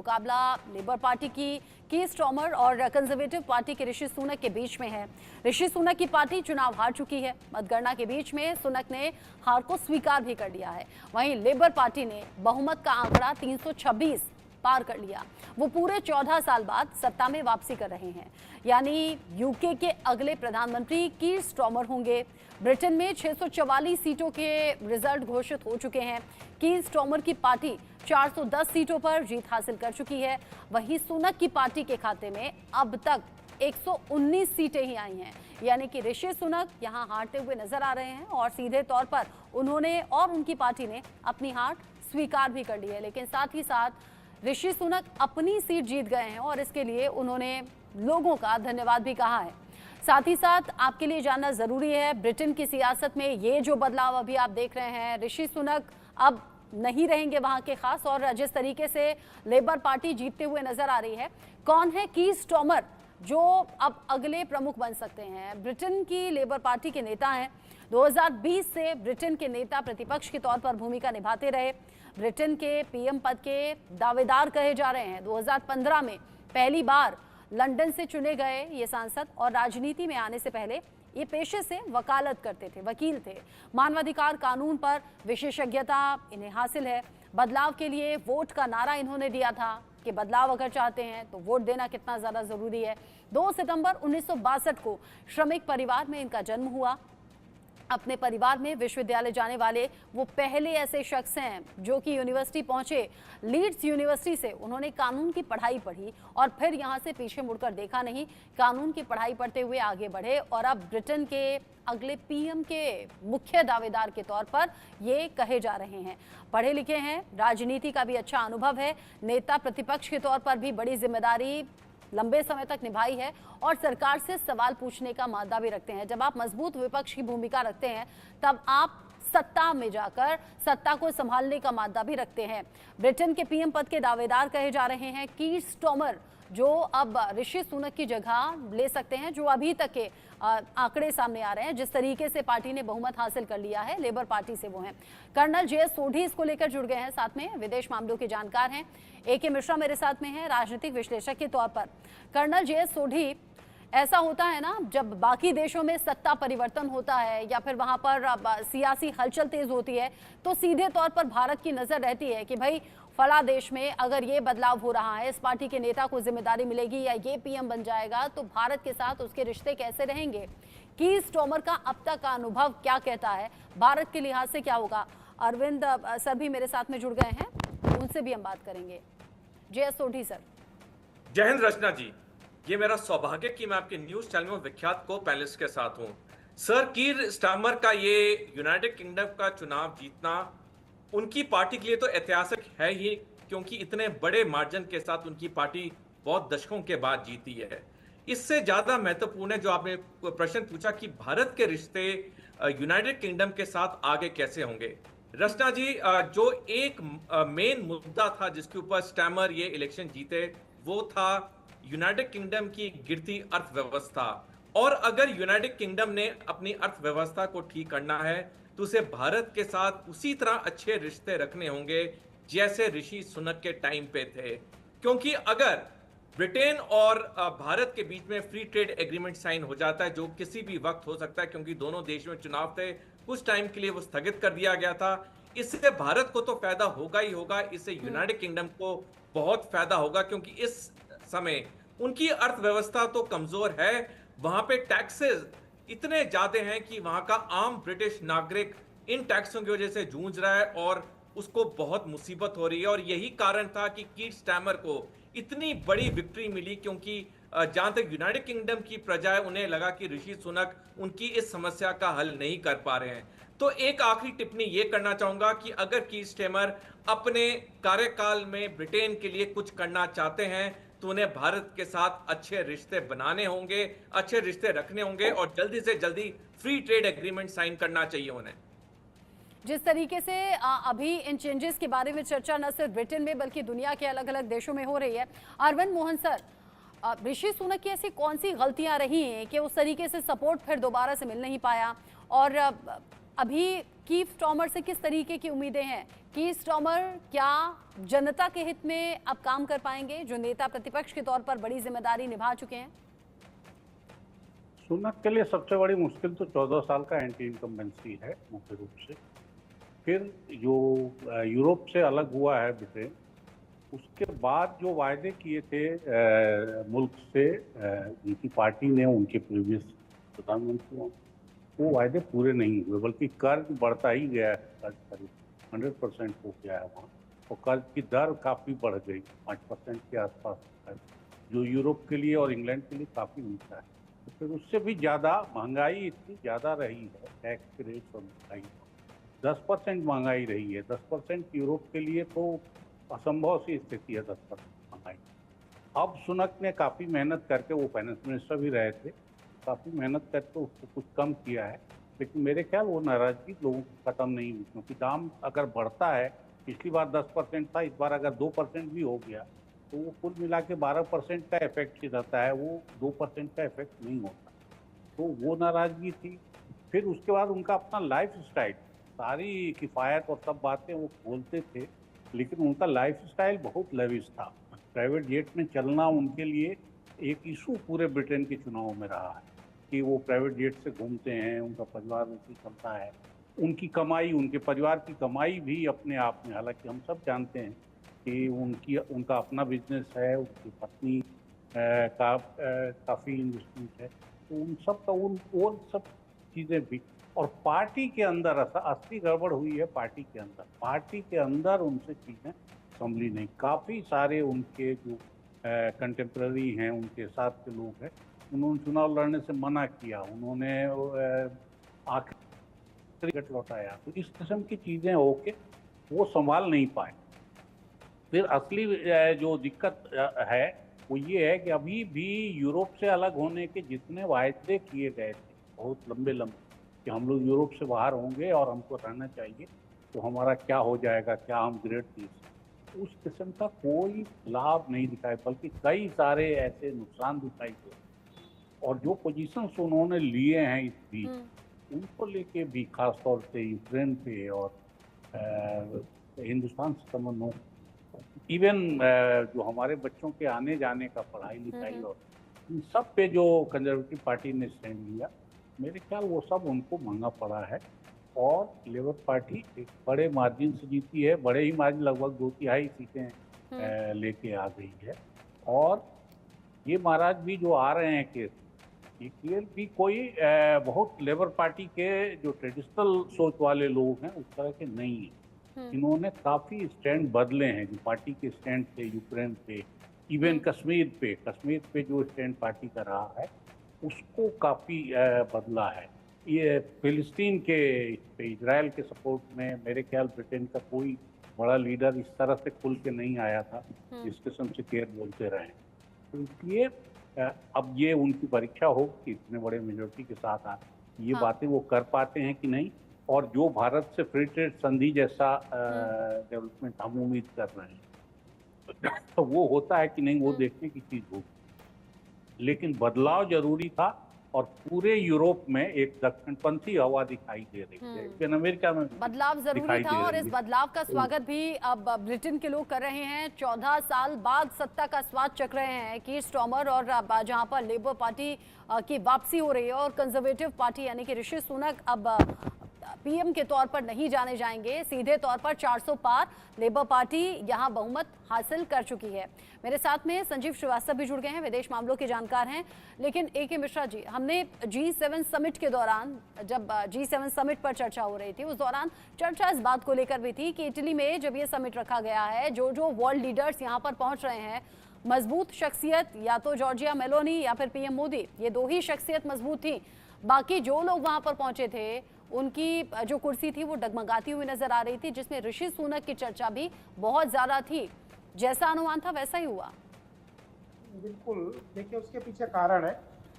मुकाबला labour party की Keir Starmer और कंजर्वेटिव पार्टी के ऋषि सुनक के बीच में है। ऋषि सुनक की पार्टी चुनाव हार चुकी है। मतगणना के बीच में सुनक ने हार को स्वीकार भी कर लिया है। वहीं लेबर पार्टी ने बहुमत का आंकड़ा 326 पार कर लिया। वो पूरे 14 साल बाद सत्ता में वापसी कर रहे हैं, यानी यूके के अगले प्रधानमंत्री कीर स्टार्मर होंगे। ब्रिटेन में 644 सीटों के रिजल्ट घोषित हो चुके हैं। कीर स्टार्मर की पार्टी 410 सीटों पर जीत हासिल कर चुकी है। वहीं सुनक की पार्टी के खाते में अब तक 119 सीटें ही आई हैं, यानी कि ऋषि सुनक यहां हारते हुए नजर आ रहे हैं और सीधे तौर पर उन्होंने और उनकी पार्टी ने अपनी हार स्वीकार भी कर ली है। लेकिन साथ ही साथ ऋषि सुनक अपनी सीट जीत गए हैं और इसके लिए उन्होंने लोगों का धन्यवाद भी कहा है। साथ ही साथ आपके लिए जानना जरूरी है, ब्रिटेन की सियासत में ये जो बदलाव अभी आप देख रहे हैं, ऋषि सुनक अब नहीं रहेंगे वहां के खास, और जिस तरीके से लेबर पार्टी जीतते हुए नजर आ रही है, कौन है कीर स्टार्मर जो अब अगले प्रमुख बन सकते हैं। ब्रिटेन की लेबर पार्टी के नेता हैं। 2020 से ब्रिटेन के नेता प्रतिपक्ष के तौर पर भूमिका निभाते रहे। ब्रिटेन के पीएम पद के दावेदार कहे जा रहे हैं। 2015 में पहली बार लंदन से चुने गए ये सांसद और राजनीति में आने से पहले ये पेशे से वकालत करते थे, वकील थे। मानवाधिकार कानून पर विशेषज्ञता इन्हें हासिल है। बदलाव के लिए वोट का नारा इन्होंने दिया था कि बदलाव अगर चाहते हैं तो वोट देना कितना ज़्यादा ज़रूरी है। 2 सितंबर 1962 को श्रमिक परिवार में इनका जन्म हुआ। अपने परिवार में विश्वविद्यालय जाने वाले वो पहले ऐसे शख्स हैं जो कि यूनिवर्सिटी पहुंचे। लीड्स यूनिवर्सिटी से उन्होंने कानून की पढ़ाई पढ़ी और फिर यहां से पीछे मुड़कर देखा नहीं। कानून की पढ़ाई पढ़ते हुए आगे बढ़े और अब ब्रिटेन के अगले पीएम के मुख्य दावेदार के तौर पर ये कहे जा रहे हैं। पढ़े लिखे हैं, राजनीति का भी अच्छा अनुभव है, नेता प्रतिपक्ष के तौर पर भी बड़ी जिम्मेदारी लंबे समय तक निभाई है और सरकार से सवाल पूछने का मादा भी रखते हैं। जब आप मजबूत विपक्ष की भूमिका रखते हैं तब आप सत्ता में जाकर सत्ता को संभालने का मादा भी रखते हैं। ब्रिटेन के पीएम पद के दावेदार कहे जा रहे हैं कीर स्टार्मर, जो अब ऋषि सुनक की जगह ले सकते हैं, जो अभी तक के आंकड़े सामने आ रहे हैं। जिस तरीके से पार्टी ने बहुमत हासिल कर लिया है लेबर पार्टी से, वो हैं कर्नल जे सोढी इसको लेकर जुड़ गए हैं, साथ में विदेश मामलों के जानकार हैं। AK मिश्रा मेरे साथ में है राजनीतिक विश्लेषक के तौर पर। कर्नल जे सोढी, ऐसा होता है ना जब बाकी देशों में सत्ता परिवर्तन होता है या फिर वहां पर सियासी हलचल तेज होती है तो सीधे तौर पर भारत की नजर रहती है कि भाई फला देश में अगर ये बदलाव हो रहा है, इस पार्टी के नेता को जिम्मेदारी मिलेगी या ये पीएम बन जाएगा तो भारत के साथ उसके रिश्ते कैसे रहेंगे। कीर स्टार्मर का अब तक का अनुभव क्या कहता है, भारत के लिहाज से क्या होगा। अरविंद सर भी मेरे साथ में जुड़ गए हैं, उनसे भी हम बात करेंगे। जे सोढी सर। जय हिंद रचना जी, ये मेरा सौभाग्य कि मैं आपके न्यूज चैनल में विख्यात को पैनलिस्ट के साथ हूं। सर, कीर स्टार्मर का ये यूनाइटेड किंगडम का चुनाव जीतना उनकी पार्टी के लिए तो ऐतिहासिक है ही, क्योंकि इतने बड़े मार्जिन के साथ उनकी पार्टी बहुत दशकों के बाद जीती है। इससे ज्यादा महत्वपूर्ण है जो आपने प्रश्न पूछा कि भारत के रिश्ते यूनाइटेड किंगडम के साथ आगे कैसे होंगे। रचना जी, जो एक मेन मुद्दा था जिसके ऊपर स्टार्मर ये इलेक्शन जीते, वो था यूनाइटेड किंगडम की गिरती अर्थव्यवस्था। और अगर यूनाइटेड किंगडम ने अपनी अर्थव्यवस्था को ठीक करना है तो उसे भारत के साथ उसी तरह अच्छे रिश्ते रखने होंगे जैसे ऋषि सुनक के टाइम पे थे। क्योंकि अगर ब्रिटेन और भारत के बीच में फ्री ट्रेड एग्रीमेंट साइन हो जाता है, जो किसी भी वक्त हो सकता है क्योंकि दोनों देशों में चुनाव थे, कुछ टाइम के लिए वो स्थगित कर दिया गया था, इससे भारत को तो फायदा होगा ही होगा, इससे यूनाइटेड किंगडम को बहुत फायदा होगा क्योंकि इस समय उनकी अर्थव्यवस्था तो कमजोर है। वहां पे टैक्सेस इतने ज्यादा हैं कि वहां का आम ब्रिटिश नागरिक इन टैक्सों की वजह से जूझ रहा है और उसको बहुत मुसीबत हो रही है। और यही कारण था कि कीर स्टार्मर को इतनी बड़ी विक्ट्री मिली, क्योंकि जहां तक यूनाइटेड किंगडम की प्रजा है, उन्हें लगा कि ऋषि सुनक उनकी इस समस्या का हल नहीं कर पा रहे हैं। तो एक आखिरी टिप्पणी ये करना चाहूंगा कि अगर कीर स्टार्मर अपने कार्यकाल में ब्रिटेन के लिए कुछ करना चाहते हैं तो उन्हें भारत के साथ अच्छे रिश्ते बनाने होंगे, अच्छे रिश्ते रखने होंगे और जल्दी से जल्दी फ्री ट्रेड एग्रीमेंट साइन करना चाहिए उन्हें। जिस तरीके से अभी इन चेंजेस के बारे में चर्चा न सिर्फ ब्रिटेन में बल्कि दुनिया के अलग अलग देशों में हो रही है, अरविंद मोहन सर, ऋषि सुनक की ऐसी कौन सी गलतियां रही हैं कि उस तरीके से सपोर्ट फिर दोबारा से मिल नहीं पाया और अभी कीव स्टॉर्मर से किस तरीके की उम्मीदें हैं? कीव स्टॉर्मर क्या जनता के हित में अब काम कर पाएंगे, जो नेता प्रतिपक्ष के तौर पर बड़ी जिम्मेदारी निभा चुके हैं? सुनक के लिए सबसे बड़ी मुश्किल तो 14 साल का एंटी इनकम्बेंसी है मुख्य रूप से। फिर जो यूरोप से अलग हुआ है ब्रिटेन, उसके बाद जो वायदे किए थे मुल्क से उनकी पार्टी ने, उनके प्रीवियस प्रधानमंत्रियों, वो वायदे पूरे नहीं हुए, बल्कि कर्ज बढ़ता ही गया है। कर्ज करीब 100% हो गया है वहाँ, और कर्ज की दर काफ़ी बढ़ गई, 5% के आसपास है, जो यूरोप के लिए और इंग्लैंड के लिए काफ़ी ऊंचा है। तो फिर उससे भी ज़्यादा महंगाई इतनी ज़्यादा रही है, टैक्स रेट और महंगाई 10% महंगाई रही है। 10% यूरोप के लिए तो असंभव सी स्थिति है, 10% महंगाई। अब सुनक ने काफ़ी मेहनत करके, वो फाइनेंस मिनिस्टर भी रहे थे, काफ़ी मेहनत करके उसको कुछ कम किया है, लेकिन मेरे ख्याल वो नाराजगी लोगों को खत्म नहीं हुई, क्योंकि दाम अगर बढ़ता है, पिछली बार 10% था, इस बार अगर 2% भी हो गया तो वो कुल मिला के 12% का इफेक्ट ही रहता है, वो 2% का इफेक्ट नहीं होता। तो वो नाराजगी थी। फिर उसके बाद उनका अपना लाइफ स्टाइल, सारी किफ़ायत और सब बातें वो बोलते थे, लेकिन उनका लाइफ स्टाइल बहुत लविश था। प्राइवेट जेट में चलना उनके लिए एक इशू पूरे ब्रिटेन के चुनाव में रहा है कि वो प्राइवेट जेट से घूमते हैं, उनका परिवार उनसे चलता है, उनकी कमाई, उनके परिवार की कमाई भी अपने आप में, हालांकि हम सब जानते हैं कि उनका अपना बिजनेस है, उनकी पत्नी काफ़ी इन्वेस्टमेंट है, तो उन सब का वो सब चीज़ें भी। और पार्टी के अंदर असली गड़बड़ हुई है, पार्टी के अंदर उनसे चीज़ें संभली नहीं। काफ़ी सारे उनके जो कंटेम्प्रेरी हैं, उनके साथ के लोग हैं, उन्होंने चुनाव लड़ने से मना किया, उन्होंने आखिरी टिकट लौटाया, तो इस किस्म की चीज़ें होके वो संभाल नहीं पाए। फिर असली जो दिक्कत है वो ये है कि अभी भी यूरोप से अलग होने के जितने वायदे किए गए थे, बहुत लंबे कि हम लोग यूरोप से बाहर होंगे और हमको रहना चाहिए, तो हमारा क्या हो जाएगा, क्या हम ग्रेट देश, उस किस्म का कोई लाभ नहीं दिखाए, बल्कि कई सारे ऐसे नुकसान दिखाई दे। और जो पोजीशंस उन्होंने लिए हैं इस बीच, उनको लेके भी, खास तौर से यूक्रेन पे और हिंदुस्तान से संबंधों, इवन जो हमारे बच्चों के आने जाने का, पढ़ाई लिखाई और इन सब पे जो कंजर्वेटिव पार्टी ने स्टैंड लिया, मेरे ख्याल वो सब उनको महंगा पड़ा है। और लेबर पार्टी एक बड़े मार्जिन से जीती है, बड़े ही मार्जिन, लगभग 2/3 सीटें लेके आ गई है। और ये महाराज भी जो आ रहे हैं केस, ये क्लियर भी कोई बहुत लेबर पार्टी के जो ट्रेडिशनल सोच वाले लोग हैं उस तरह के नहीं हैं। इन्होंने काफ़ी स्टैंड बदले हैं, जो पार्टी के स्टैंड थे यूक्रेन पे, इवन कश्मीर पे जो स्टैंड पार्टी का रहा है उसको काफ़ी बदला है। ये फिलिस्तीन के पे, इजराइल के सपोर्ट में मेरे ख्याल ब्रिटेन का कोई बड़ा लीडर इस तरह से खुल के नहीं आया था, जिस किस्म से केयर बोलते रहे। तो इसलिए अब ये उनकी परीक्षा हो कि इतने बड़े मेजोरिटी के साथ ये बातें वो कर पाते हैं कि नहीं, और जो भारत से फ्री ट्रेड संधि जैसा डेवलपमेंट हम उम्मीद कर रहे हैं तो वो होता है कि नहीं, वो देखने की चीज़ होगी। लेकिन बदलाव जरूरी था, और पूरे यूरोप में एक दक्षिणपंथी हवा दिखाई दे रही है, लेकिन अमेरिका में बदलाव जरूरी था, और इस बदलाव का स्वागत भी अब ब्रिटेन के लोग कर रहे हैं। 14 साल बाद सत्ता का स्वाद चख रहे हैं कीर स्टार्मर, और जहां पर लेबर पार्टी की वापसी हो रही है और कंजर्वेटिव पार्टी यानी कि ऋषि सुनक अब पीएम के तौर पर नहीं जाने जाएंगे, सीधे तौर पर 400 पार लेबर पार्टी यहां बहुमत हासिल कर चुकी है। मेरे साथ में संजीव श्रीवास्तव भी जुड़ गए हैं, विदेश मामलों के जानकार हैं। लेकिन AK मिश्रा जी, हमने G7 समिट के दौरान, जब G7 समिट पर चर्चा हो रही थी, उस दौरान चर्चा इस बात को लेकर भी थी कि इटली में जब ये समिट रखा गया है, जो वर्ल्ड लीडर्स यहाँ पर पहुंच रहे हैं, मजबूत शख्सियत या तो जॉर्जिया मेलोनी या फिर PM मोदी, ये दो ही शख्सियत मजबूत थी। बाकी जो लोग वहां पर पहुंचे थे, उनकी जो कुर्सी थी वो डगमगाती हुई नजर आ रही थी, जिसमें ऋषि सुनक की चर्चा भी बहुत ज्यादा थी। जैसा अनुमान था वैसा ही हुआ। बिल्कुल, देखिए उसके पीछे कारण है,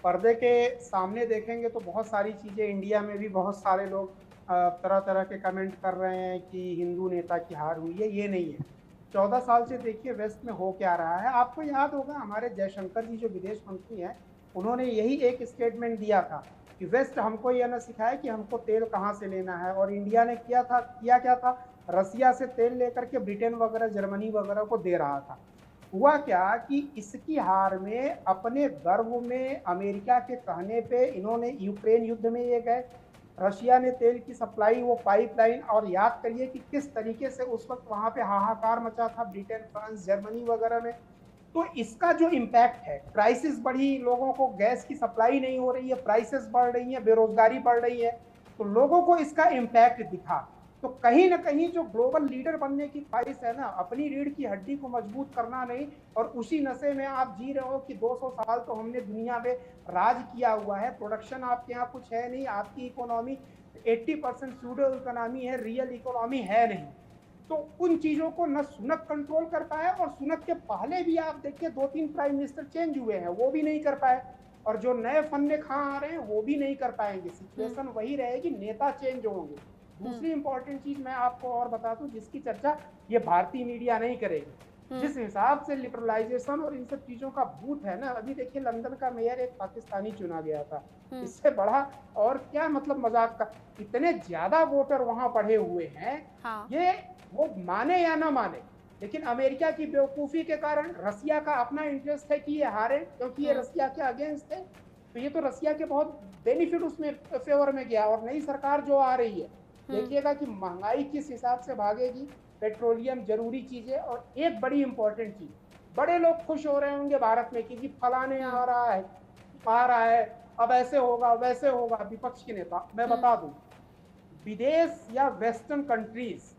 पर्दे के सामने देखेंगे तो बहुत सारी चीज़ें, इंडिया में भी बहुत सारे लोग तरह तरह के कमेंट कर रहे हैं कि हिंदू नेता की हार हुई है। ये नहीं है। 14 साल से देखिए वेस्ट में हो क्या रहा है। आपको याद होगा हमारे जयशंकर जी जो विदेश मंत्री हैं, उन्होंने यही एक स्टेटमेंट दिया था कि वेस्ट हमको यह ना सिखाए कि हमको तेल कहाँ से लेना है। और इंडिया ने किया क्या था, रसिया से तेल लेकर के ब्रिटेन वगैरह जर्मनी वगैरह को दे रहा था। हुआ क्या कि इसकी हार में, अपने गर्व में, अमेरिका के कहने पे इन्होंने यूक्रेन युद्ध में ये गए, रशिया ने तेल की सप्लाई, वो पाइपलाइन, और याद करिए कि किस तरीके से उस वक्त वहां पे हाहाकार मचा था ब्रिटेन, फ्रांस, जर्मनी वगैरह में। तो इसका जो इम्पैक्ट है, क्राइसिस बढ़ी, लोगों को गैस की सप्लाई नहीं हो रही है, प्राइसेस बढ़ रही है, बेरोजगारी बढ़ रही है, तो लोगों को इसका इम्पैक्ट दिखा। तो कहीं ना कहीं जो ग्लोबल लीडर बनने की ख्वाहिश है ना, अपनी रीढ़ की हड्डी को मजबूत करना नहीं, और उसी नशे में आप जी रहे हो कि 200 साल तो हमने दुनिया में राज किया हुआ है, प्रोडक्शन आपके यहाँ कुछ है नहीं, आपकी इकोनॉमी 80% सूडो इकोनॉमी है, रियल इकोनॉमी है नहीं। तो उन चीजों को न सुनक कंट्रोल कर पाया, और सुनक के पहले भी आप देखिए 2-3 प्राइम मिनिस्टर चेंज हुए हैं, वो भी नहीं कर पाए, और जो नए फन्ने खां आ रहे हैं वो भी नहीं कर पाएंगे। सिचुएशन वही रहेगी, नेता चेंज होंगे। दूसरी इंपॉर्टेंट चीज मैं आपको और बता दूं, जिसकी चर्चा ये भारतीय मीडिया नहीं करेगी, जिस हिसाब से लिबरलाइजेशन और इन सब चीजों का भूत है ना, अभी देखिए लंदन का मेयर एक पाकिस्तानी चुना गया था, इससे बड़ा और क्या मतलब मजाक का, इतने ज्यादा वोटर वहां पढ़े हुए हैं। हाँ। ये वो माने या ना माने, लेकिन अमेरिका की बेवकूफी के कारण, रसिया का अपना इंटरेस्ट है कि ये हारे, क्योंकि ये रसिया के अगेंस्ट है, तो ये तो रसिया के बहुत बेनिफिट उसमें फेवर में गया। और नई सरकार जो आ रही है, देखिएगा कि महंगाई किस हिसाब से भागेगी, पेट्रोलियम जरूरी चीजें। और एक बड़ी इंपॉर्टेंट चीज, बड़े लोग खुश हो रहे होंगे भारत में कि फलाने आ रहा है, अब ऐसे होगा वैसे होगा, विपक्ष के नेता। मैं बता दूं, विदेश या वेस्टर्न कंट्रीज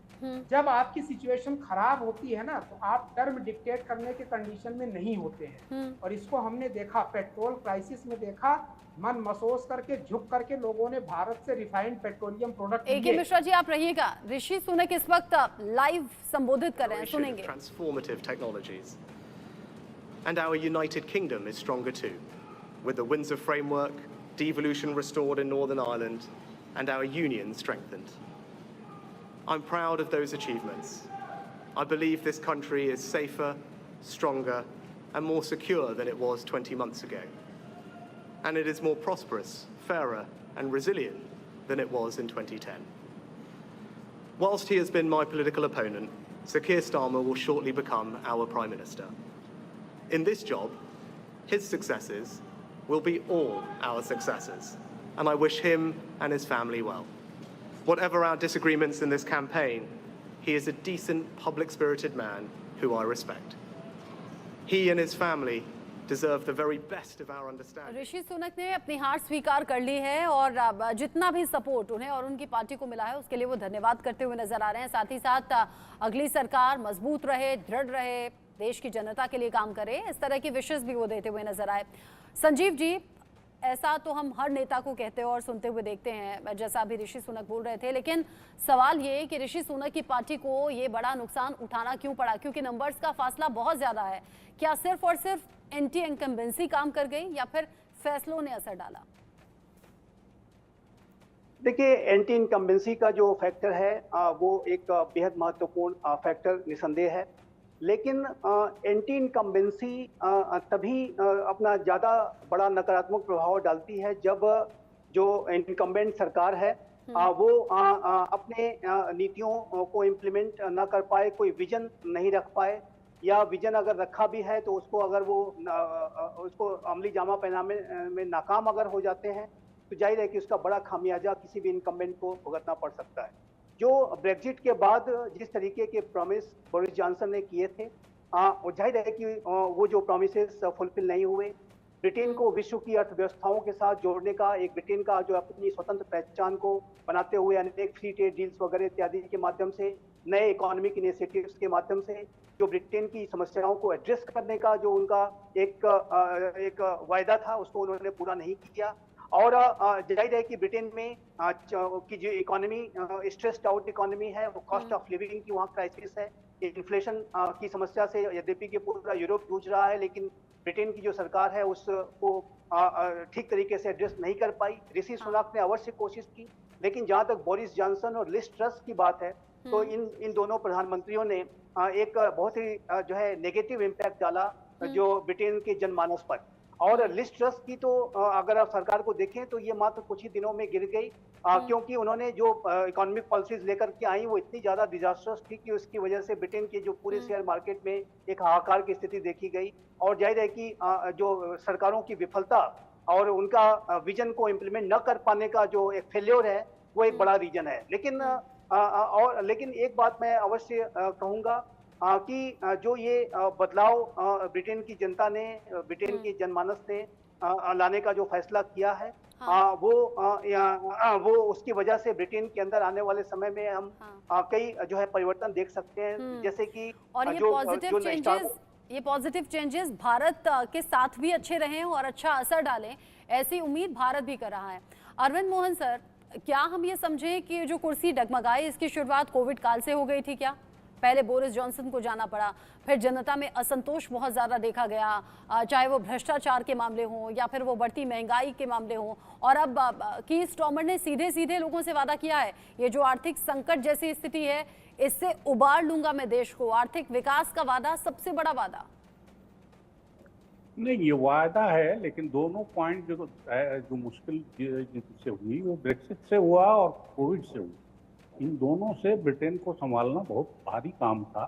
जब आपकी सिचुएशन खराब होती है ना, तो आप टर्म डिक्टेट करने के कंडीशन में नहीं होते हैं। और इसको हमने देखा, पेट्रोल क्राइसिस में देखा, मन महसूस करके, झुक करके लोगों ने भारत से रिफाइंड पेट्रोलियम प्रोडक्ट लिए। AK मिश्रा जी आप रहिएगा, ऋषि सुनक इस वक्त लाइव संबोधित कर रहे हैं, सुनेंगे। Transformative technologies. And our United Kingdom is stronger too, with the Windsor Framework, devolution restored in Northern Ireland, and our union strengthened. I'm proud of those achievements. I believe this country is safer, stronger, and more secure than it was 20 months ago. And it is more prosperous, fairer, and resilient than it was in 2010. Whilst he has been my political opponent, Sir Keir Starmer will shortly become our Prime Minister. In this job, his successes will be all our successes, and I wish him and his family well. Whatever our disagreements in this campaign, he is a decent, public-spirited man who I respect. He and his family deserve the very best of our understanding. Rishi Sunak ने अपनी हार स्वीकार कर ली है, और जितना भी support उन्हें और उनकी पार्टी को मिला है उसके लिए वो धन्यवाद करते हुए नजर आ रहे हैं। साथ ही साथ अगली सरकार मजबूत रहे, दृढ़ रहे, देश की जनता के लिए काम करे, इस तरह की विशेष भी वो देते हुए नजर आए। संजीव जी, ऐसा तो हम हर नेता को कहते हैं और सुनते हुए देखते हैं, जैसा अभी ऋषि सुनक बोल रहे थे, लेकिन सवाल ये कि ऋषि सुनक की पार्टी को ये बड़ा नुकसान उठाना क्यों पड़ा, क्योंकि नंबर्स का फासला बहुत ज्यादा है। क्या सिर्फ और सिर्फ एंटी इनकम्बेंसी काम कर गई या फिर फैसलों ने असर डाला? देखिए, एंटी इनकम्बेंसी का जो फैक्टर है वो एक बेहद महत्वपूर्ण फैक्टर निसंदेह है, लेकिन एंटी इनकम्बेंसी तभी अपना ज़्यादा बड़ा नकारात्मक प्रभाव डालती है जब जो इनकम्बेंट सरकार है वो अपने नीतियों को इम्प्लीमेंट ना कर पाए, कोई विजन नहीं रख पाए, या विजन अगर रखा भी है तो उसको अगर वो उसको अमली जामा पहनाने में नाकाम अगर हो जाते हैं, तो जाहिर है कि उसका बड़ा खामियाजा किसी भी इनकम्बेंट को भुगतना पड़ सकता है। जो ब्रेग्जिट के बाद जिस तरीके के प्रॉमिस बोरिस जॉनसन ने किए थे, वो जाहिर है कि वो जो प्रॉमिसेस फुलफिल नहीं हुए। ब्रिटेन को विश्व की अर्थव्यवस्थाओं के साथ जोड़ने का, एक ब्रिटेन का जो अपनी स्वतंत्र पहचान को बनाते हुए अनेक फ्री ट्रेड डील्स वगैरह इत्यादि के माध्यम से, नए इकोनॉमिक इनिशिएटिव्स के माध्यम से जो ब्रिटेन की समस्याओं को एड्रेस करने का जो उनका एक वायदा था, उसको उन्होंने पूरा नहीं किया। और जाहिर है कि ब्रिटेन में की जो इकोनॉमी स्ट्रेस्ड आउट इकोनॉमी है, वो कॉस्ट ऑफ लिविंग की वहाँ क्राइसिस है, इन्फ्लेशन की समस्या से यद्यपि कि पूरा यूरोप जूझ रहा है, लेकिन ब्रिटेन की जो सरकार है उसको ठीक तरीके से एड्रेस नहीं कर पाई। ऋषि सुनक ने अवश्य कोशिश की, लेकिन जहाँ तक बोरिस जॉनसन और लिज ट्रस की बात है, तो इन दोनों प्रधानमंत्रियों ने एक बहुत ही जो है नेगेटिव इम्पैक्ट डाला जो ब्रिटेन के जनमानस पर। और लिस्ट ट्रस्ट की तो अगर आप सरकार को देखें तो ये मात्र कुछ ही दिनों में गिर गई, क्योंकि उन्होंने जो इकोनॉमिक पॉलिसीज लेकर के आई वो इतनी ज्यादा डिजास्टर्स थी कि उसकी वजह से ब्रिटेन के जो पूरे शेयर मार्केट में एक हाहाकार की स्थिति देखी गई। और जाहिर है कि जो सरकारों की विफलता और उनका विजन को इम्प्लीमेंट न कर पाने का जो एक फेल्योर है वो एक बड़ा रीजन है। लेकिन एक बात मैं अवश्य कहूंगा कि जो ये बदलाव ब्रिटेन की जनता ने, ब्रिटेन के जनमानस ने लाने का जो फैसला किया है, वो उसकी वजह से ब्रिटेन के अंदर आने वाले समय में हम कई जो है परिवर्तन देख सकते हैं, जैसे कि और ये पॉजिटिव चेंजेस भारत के साथ भी अच्छे रहें और अच्छा असर डालें, ऐसी उम्मीद भारत भी कर रहा है। अरविंद मोहन सर, क्या हम ये समझें कि जो कुर्सी डगमगाई इसकी शुरुआत कोविड काल से हो गई थी क्या? पहले बोरिस जॉनसन को जाना पड़ा, फिर जनता में असंतोष बहुत ज़्यादा देखा गया, चाहे वो भ्रष्टाचार के मामले हों या फिर वो बढ़ती महंगाई के मामले हों, और अब कीर स्टार्मर ने सीधे सीधे लोगों से वादा किया है ये जो आर्थिक संकट जैसी स्थिति है इससे उबार लूंगा मैं देश को, आर्थिक विकास का वादा, सबसे बड़ा वादा। नहीं, ये वायदा है, लेकिन दोनों पॉइंट जो मुश्किल जिससे हुई वो ब्रेक्सिट से हुआ और कोविड से हुआ। इन दोनों से ब्रिटेन को संभालना बहुत भारी काम था।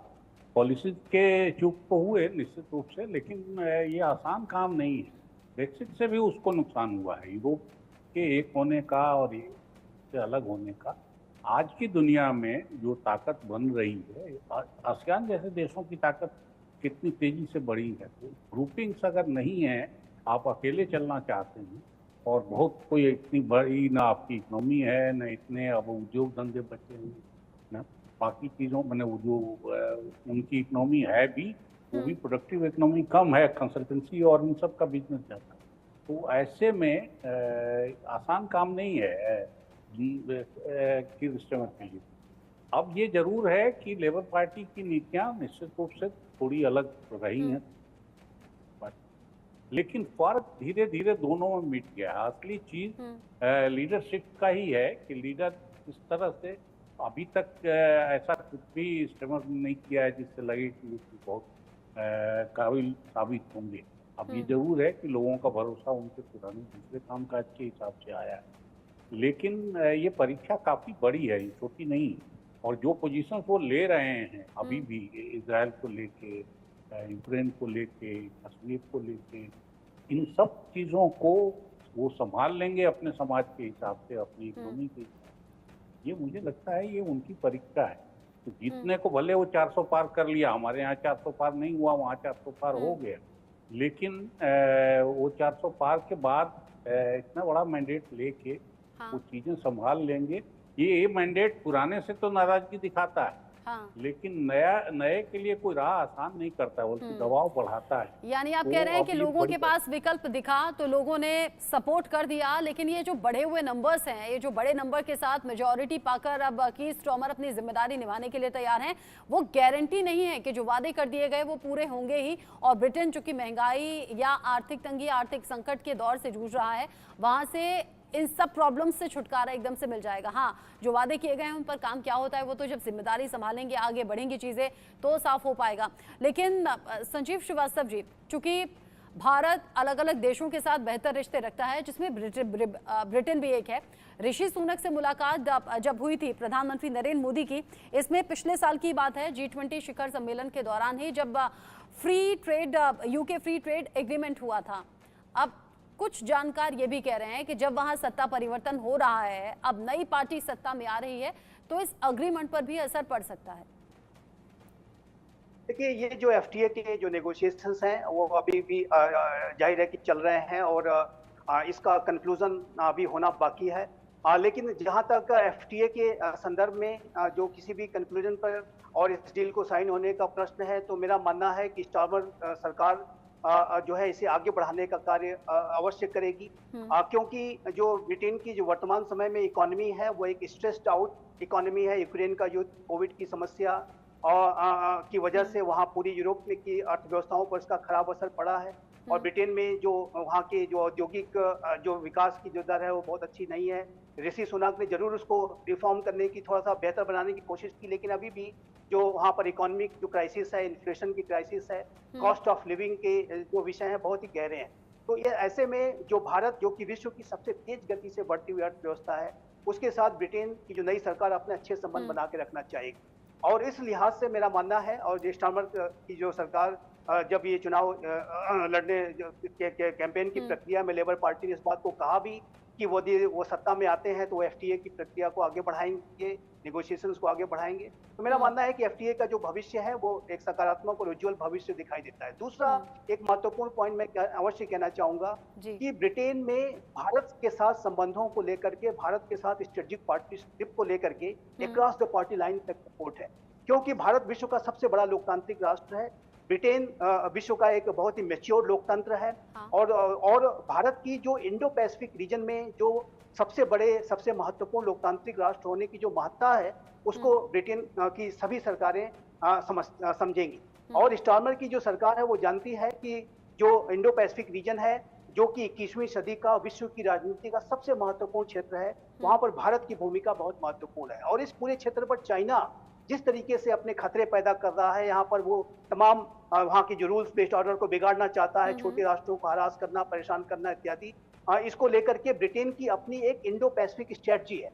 पॉलिसी के चूक तो हुए निश्चित रूप से, लेकिन ये आसान काम नहीं है। ब्रेक्सिट से भी उसको नुकसान हुआ है, यूरोप के एक होने का और ये से अलग होने का। आज की दुनिया में जो ताकत बन रही है, आसियान जैसे देशों की ताकत कितनी तेजी से बढ़ी है। तो ग्रुपिंग्स अगर नहीं है, आप अकेले चलना चाहते हैं और बहुत कोई इतनी बड़ी ना आपकी इकोनॉमी है, न इतने अब उद्योग धंधे बचे हैं, ना बाकी चीज़ों मैंने वो जो उनकी इकोनॉमी है भी, वो भी प्रोडक्टिव इकोनॉमी कम है, कंसल्टेंसी और इन सब का बिजनेस ज़्यादा। तो ऐसे में आसान काम नहीं है कीर स्टार्मर के लिए। अब ये जरूर है कि लेबर पार्टी की नीतियां निश्चित रूप से थोड़ी अलग रही हैं, लेकिन फर्क धीरे धीरे दोनों में मिट गया। असली चीज लीडरशिप का ही है कि लीडर इस तरह से अभी तक ऐसा कुछ भी स्टार्मर नहीं किया है जिससे लगे कि वो बहुत काबिल साबित होंगे। अब ये जरूर है कि लोगों का भरोसा उनके पुराने दूसरे कामकाज के हिसाब से आया है, लेकिन ये परीक्षा काफी बड़ी है, छोटी नहीं। और जो पोजीशन वो ले रहे हैं अभी भी, इजराइल को लेके, यूक्रेन को लेके, कश्मीर को लेके, इन सब चीज़ों को वो संभाल लेंगे अपने समाज के हिसाब से, अपनी इकोनॉमी के हिसाब से। ये मुझे लगता है ये उनकी परीक्षा है। तो जीतने को भले वो 400 पार कर लिया, हमारे यहाँ 400 पार नहीं हुआ, वहाँ 400 पार हो गया, लेकिन वो 400 पार के बाद इतना बड़ा मैंडेट लेके वो चीज़ें संभाल लेंगे। ये मैंडेट पुराने से तो नाराजगी दिखाता है, लेकिन नए के लिए कोई राह आसान नहीं करता है, बल्कि दबाव बढ़ाता है। यानी आप कह रहे हैं कि लोगों के पास विकल्प दिखा तो लोगों ने सपोर्ट कर दिया, लेकिन ये जो बढ़े हुए नंबर्स हैं, ये जो बड़े नंबर के साथ मेजॉरिटी पाकर अब कीर स्टार्मर अपनी जिम्मेदारी निभाने के लिए तैयार हैं, वो गारंटी नहीं है कि जो वादे कर दिए गए वो पूरे होंगे ही। और ब्रिटेन चूंकि महंगाई या आर्थिक तंगी, आर्थिक संकट के दौर से जूझ रहा है, वहां से इन सब प्रॉब्लम से छुटकारा एकदम से मिल जाएगा। हाँ, जो वादे किए गए हैं उन पर काम क्या होता है वो तो जब जिम्मेदारी संभालेंगे, आगे बढ़ेंगी चीजें तो साफ हो पाएगा। लेकिन संजीव श्रीवास्तव जी, चूंकि भारत अलग अलग देशों के साथ बेहतर रिश्ते रखता है, जिसमें ब्रिटेन भी एक है। ऋषि सुनक से मुलाकात जब हुई थी प्रधानमंत्री नरेंद्र मोदी की, इसमें पिछले साल की बात है, G20 शिखर सम्मेलन के दौरान ही, जब यूके फ्री ट्रेड एग्रीमेंट हुआ था। अब कुछ जानकार ये भी कह रहे हैं कि जब वहां सत्ता परिवर्तन हो रहा है, अब नई पार्टी सत्ता में आ रही है, तो इस अग्रीमेंट पर भी असर पड़ सकता है। देखिए, ये जो FTA के जो नेगोशिएशंस हैं वो अभी भी जाहिर है कि चल रहे हैं और इसका कंक्लूजन अभी होना बाकी है। लेकिन जहां तक FTA के संदर्भ में जो किसी भी कंक्लूजन पर और इस डील को साइन होने का प्रश्न है, तो मेरा मानना है कि स्टार्मर सरकार जो है इसे आगे बढ़ाने का कार्य अवश्य करेगी, क्योंकि जो ब्रिटेन की जो वर्तमान समय में इकोनॉमी है वो एक स्ट्रेस्ड आउट इकोनॉमी है। यूक्रेन का युद्ध, कोविड की समस्या और की वजह से वहाँ पूरी यूरोप में की अर्थव्यवस्थाओं पर इसका खराब असर पड़ा है। और ब्रिटेन में जो वहाँ के जो औद्योगिक जो विकास की जो दर है वो बहुत अच्छी नहीं है। ऋषि सुनक ने जरूर उसको रिफॉर्म करने की, थोड़ा सा बेहतर बनाने की कोशिश की, लेकिन अभी भी जो वहाँ पर इकोनॉमिक जो क्राइसिस है, इन्फ्लेशन की क्राइसिस है, कॉस्ट ऑफ लिविंग के जो विषय हैं बहुत ही गहरे हैं। तो ये ऐसे में जो भारत, जो कि विश्व की सबसे तेज गति से बढ़ती हुई अर्थव्यवस्था है, उसके साथ ब्रिटेन की जो नई सरकार अपने अच्छे संबंध बना के रखना चाहेगी। और इस लिहाज से मेरा मानना है, और जे स्टार्मर की जो सरकार जब ये चुनाव लड़ने के कैंपेन की प्रक्रिया में लेबर पार्टी ने इस बात को कहा भी कि वो सत्ता में आते हैं तो वो एफटीए की प्रक्रिया को आगे बढ़ाएंगे, नेगोशिएशंस को आगे बढ़ाएंगे। तो मेरा मानना है कि एफटीए का जो भविष्य है वो एक सकारात्मक और उज्जवल भविष्य दिखाई देता है। दूसरा एक महत्वपूर्ण पॉइंट मैं अवश्य कहना चाहूंगा कि ब्रिटेन में भारत के साथ संबंधों को लेकर के, भारत के साथ स्ट्रेटेजिक पार्टनरशिप को लेकर के अक्रॉस द पार्टी लाइन तक सपोर्ट है, क्योंकि भारत विश्व का सबसे बड़ा लोकतांत्रिक राष्ट्र है। ब्रिटेन विश्व का एक बहुत ही मैच्योर लोकतंत्र है। और भारत की जो इंडो पैसिफिक रीजन में जो सबसे बड़े, सबसे महत्वपूर्ण लोकतांत्रिक राष्ट्र होने की जो महत्ता है, उसको ब्रिटेन की सभी सरकारें समझेंगी। और स्टार्मर की जो सरकार है वो जानती है कि जो इंडो पैसिफिक रीजन है, जो कि 21वीं सदी का विश्व की राजनीति का सबसे महत्वपूर्ण क्षेत्र है, वहां पर भारत की भूमिका बहुत महत्वपूर्ण है। और इस पूरे क्षेत्र पर चाइना जिस तरीके से अपने खतरे पैदा कर रहा है, यहाँ पर वो तमाम वहाँ की जो रूल्स बेस्ड ऑर्डर को बिगाड़ना चाहता है, छोटे राष्ट्रों को हरास करना, परेशान करना इत्यादि, इसको लेकर के ब्रिटेन की अपनी एक इंडो पैसिफिक स्ट्रेटजी है।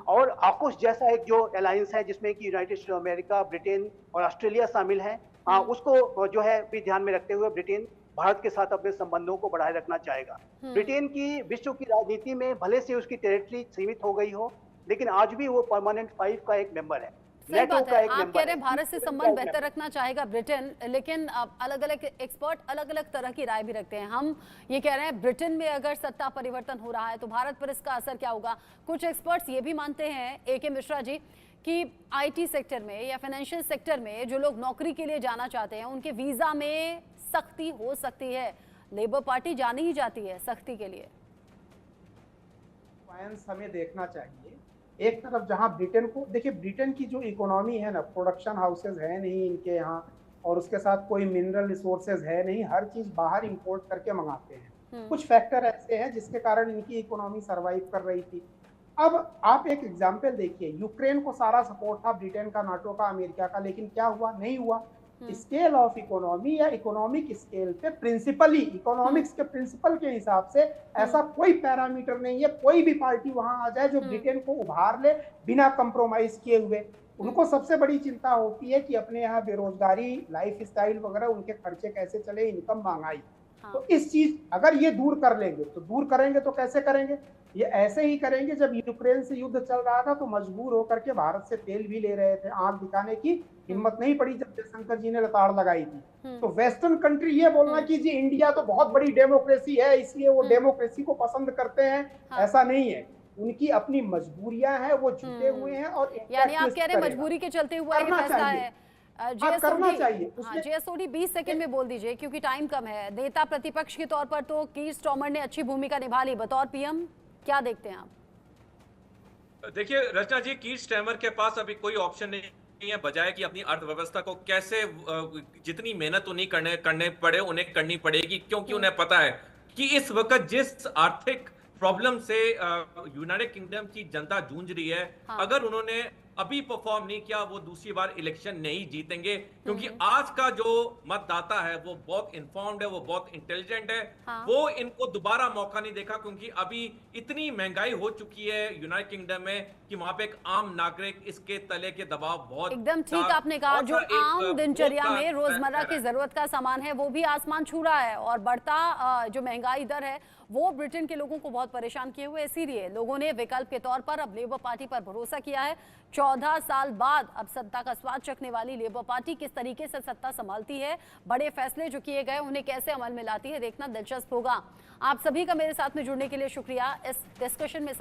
और AUKUS जैसा एक जो अलायंस है जिसमें कि United states of America, Britain और ऑस्ट्रेलिया शामिल हैं, उसको जो है भी ध्यान में रखते हुए ब्रिटेन भारत के साथ अपने संबंधों को बढ़ाए रखना चाहेगा। ब्रिटेन की विश्व की राजनीति में भले से उसकी टेरिटरी सीमित हो गई हो, लेकिन आज भी वो परमानेंट 5 का एक मेंबर है। सही बात है। आप कह रहे हैं भारत से संबंध बेहतर रखना चाहेगा ब्रिटेन, लेकिन अलग अलग एक्सपर्ट अलग अलग तरह की राय भी रखते हैं। हम ये कह रहे हैं ब्रिटेन में अगर सत्ता परिवर्तन हो रहा है तो भारत पर इसका असर क्या होगा। कुछ एक्सपर्ट्स ये भी मानते हैं, AK मिश्रा जी, कि IT सेक्टर में या फाइनेंशियल सेक्टर में जो लोग नौकरी के लिए जाना चाहते हैं उनके वीजा में सख्ती हो सकती है। लेबर पार्टी जानी ही जाती है सख्ती के लिए। हमें देखना चाहिए एक तरफ जहां ब्रिटेन को देखिए, ब्रिटेन की जो इकोनॉमी है ना, प्रोडक्शन हाउसेज है नहीं इनके यहाँ, और उसके साथ कोई मिनरल रिसोर्सेज है नहीं, हर चीज बाहर इंपोर्ट करके मंगाते हैं। कुछ फैक्टर ऐसे हैं जिसके कारण इनकी इकोनॉमी सरवाइव कर रही थी। अब आप एक एग्जांपल देखिए, यूक्रेन को सारा सपोर्ट था ब्रिटेन का, नाटो का, अमेरिका का, लेकिन क्या हुआ? नहीं हुआ। स्केल ऑफ इकोनॉमी या इकोनॉमिक स्केल पे प्रिंसिपली, इकोनॉमिक्स के प्रिंसिपल के हिसाब से ऐसा कोई पैरामीटर नहीं है, कोई भी पार्टी वहां आ जाए जो ब्रिटेन को उभार ले बिना कंप्रोमाइज किए हुए। उनको सबसे बड़ी चिंता होती है कि अपने यहाँ बेरोजगारी, लाइफ स्टाइल वगैरह, उनके खर्चे कैसे चले, इनकम, महंगाई। तो इस चीज अगर ये दूर कर लेंगे तो दूर करेंगे तो कैसे करेंगे? ये ऐसे ही करेंगे। जब यूक्रेन से युद्ध चल रहा था तो मजबूर होकर के भारत से तेल भी ले रहे थे, आंख दिखाने की हिम्मत नहीं पड़ी जब जयशंकर जी ने लताड़ लगाई थी। तो वेस्टर्न कंट्री ये बोलना कि जी इंडिया तो बहुत बड़ी डेमोक्रेसी है इसलिए वो डेमोक्रेसी को पसंद करते हैं, ऐसा नहीं है। उनकी अपनी मजबूरियां हैं, वो जुटे हुए हैं। और यानी आप कह रहे हैं मजबूरी के चलते हुआ ये फैसला है। करना चाहिए। JSOD 20 सेकंड में बोल दीजिए क्योंकि टाइम कम है। नेता प्रतिपक्ष के तौर पर तो कीर स्टार्मर ने अच्छी भूमिका निभा ली, बतौर PM क्या देखते हैं आप? देखिए रचना जी, कीर स्टार्मर के पास अभी कोई ऑप्शन नहीं है बजाय कि अपनी अर्थव्यवस्था को कैसे, जितनी मेहनत उन्हें करने पड़े उन्हें करनी पड़ेगी, क्योंकि उन्हें पता है कि इस वक्त जिस आर्थिक प्रॉब्लम से यूनाइटेड किंगडम की जनता जूझ रही है, अगर उन्होंने अभी परफॉर्म नहीं किया वो दूसरी बार इलेक्शन नहीं जीतेंगे। क्योंकि आज का जो मतदाता है वो बहुत इन्फॉर्म्ड है, वो बहुत इंटेलिजेंट है। वो इनको दोबारा मौका नहीं देखा, क्योंकि अभी इतनी महंगाई हो चुकी है यूनाइटेड किंगडम में कि वहां पे एक आम नागरिक इसके तले के दबाव बहुत एकदम ठीक आपने कहा। जो आम दिनचर्या में रोजमर्रा की जरूरत का सामान है वो भी आसमान छू रहा है, और बढ़ता जो महंगाई दर है वो ब्रिटेन के लोगों को बहुत परेशान किए हुए। इसीलिए लोगों ने विकल्प के तौर पर अब लेबर पार्टी पर भरोसा किया है। 14 साल बाद अब सत्ता का स्वाद चखने वाली लेबर पार्टी किस तरीके से सत्ता संभालती है, बड़े फैसले जो किए गए उन्हें कैसे अमल में लाती है, देखना दिलचस्प होगा। आप सभी का मेरे साथ में जुड़ने के लिए शुक्रिया। इस डिस्कशन में साथ